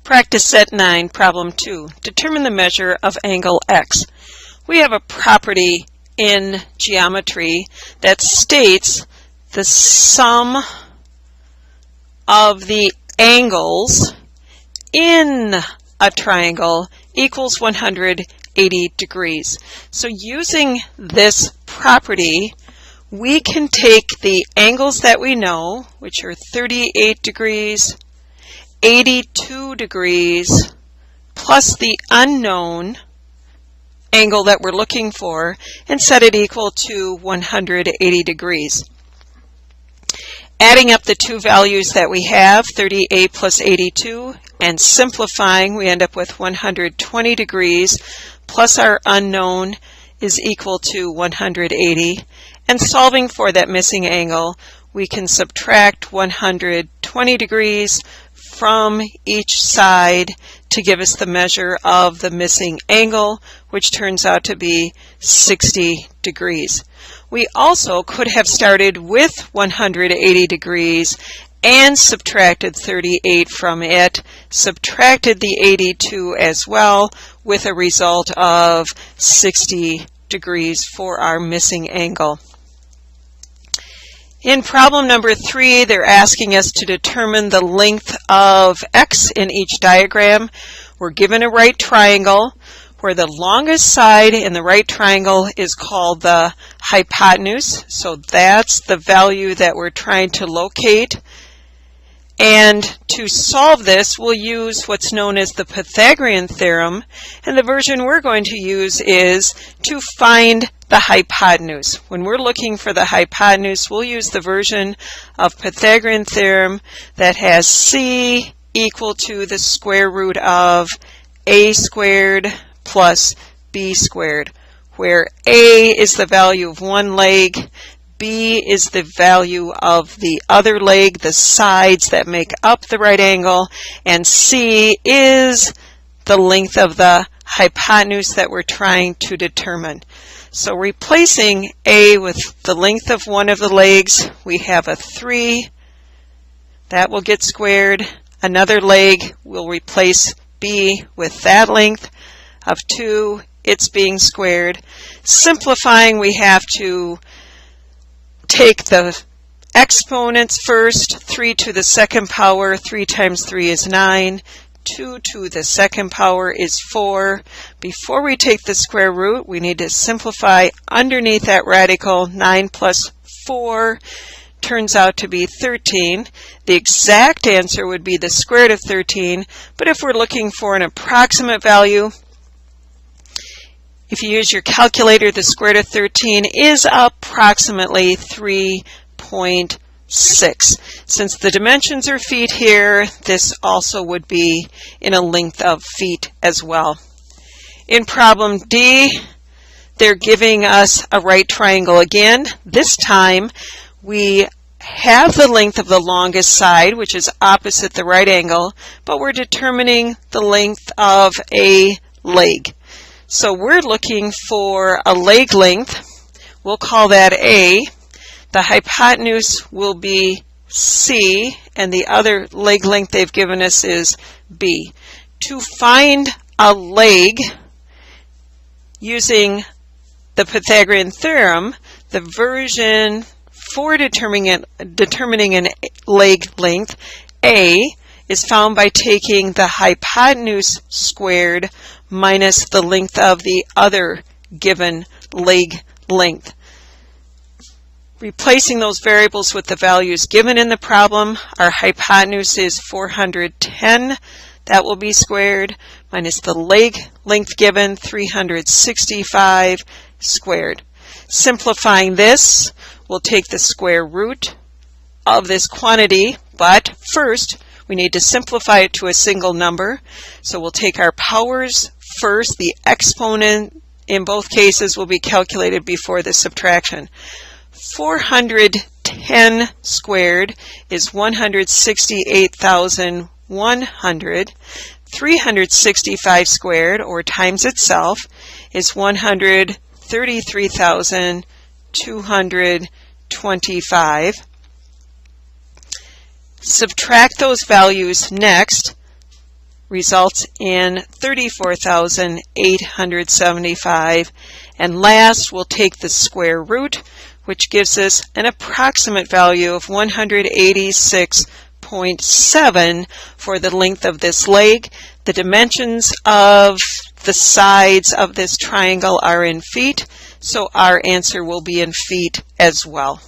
Practice set 9, problem 2. Determine the measure of angle x. We have a property in geometry that states the sum of the angles in a triangle equals 180 degrees. So using this property, we can take the angles that we know, which are 38 degrees, 82 degrees, plus the unknown angle that we're looking for, and set it equal to 180 degrees. Adding up the two values that we have, 38 plus 82, and simplifying, we end up with 120 degrees plus our unknown is equal to 180. And solving for that missing angle, we can subtract 120 degrees from each side to give us the measure of the missing angle, which turns out to be 60 degrees. We also could have started with 180 degrees and subtracted 38 from it, subtracted the 82 as well, with a result of 60 degrees for our missing angle. In problem number 3, they're asking us to determine the length of x in each diagram. We're given a right triangle where the longest side in the right triangle is called the hypotenuse. So that's the value that we're trying to locate. And to solve this, we'll use what's known as the Pythagorean Theorem. And the version we're going to use is to find the hypotenuse. When we're looking for the hypotenuse, we'll use the version of Pythagorean Theorem that has c equal to the square root of a squared plus b squared, where a is the value of one leg, b is the value of the other leg, the sides that make up the right angle, and c is the length of the hypotenuse that we're trying to determine. So replacing a with the length of one of the legs, we have a 3. That will get squared. Another leg will replace b with that length of 2. It's being squared. Simplifying, we have to take the exponents first. 3 to the second power, 3 times 3 is 9. 2 to the second power is 4. Before we take the square root, we need to simplify underneath that radical. 9 plus 4 turns out to be 13. The exact answer would be the square root of 13, but if we're looking for an approximate value, if you use your calculator, the square root of 13 is approximately 3.6. Since the dimensions are feet here, this also would be in a length of feet as well. In problem D, they're giving us a right triangle again. This time we have the length of the longest side, which is opposite the right angle, but we're determining the length of a leg. So we're looking for a leg length. We'll call that A. The hypotenuse will be C, and the other leg length they've given us is B. To find a leg using the Pythagorean Theorem, the version for determining an leg length, A, is found by taking the hypotenuse squared minus the length of the other given leg length. Replacing those variables with the values given in the problem, our hypotenuse is 410. That will be squared minus the leg length given, 365 squared. Simplifying this, we'll take the square root of this quantity, but first we need to simplify it to a single number. So we'll take our powers first. The exponent in both cases will be calculated before the subtraction. 410 squared is 168,100. 365 squared, or times itself, is 133,225. Subtract those values next. results in 34,875. And last, we'll take the square root, which gives us an approximate value of 186.7 for the length of this leg. The dimensions of the sides of this triangle are in feet, so our answer will be in feet as well.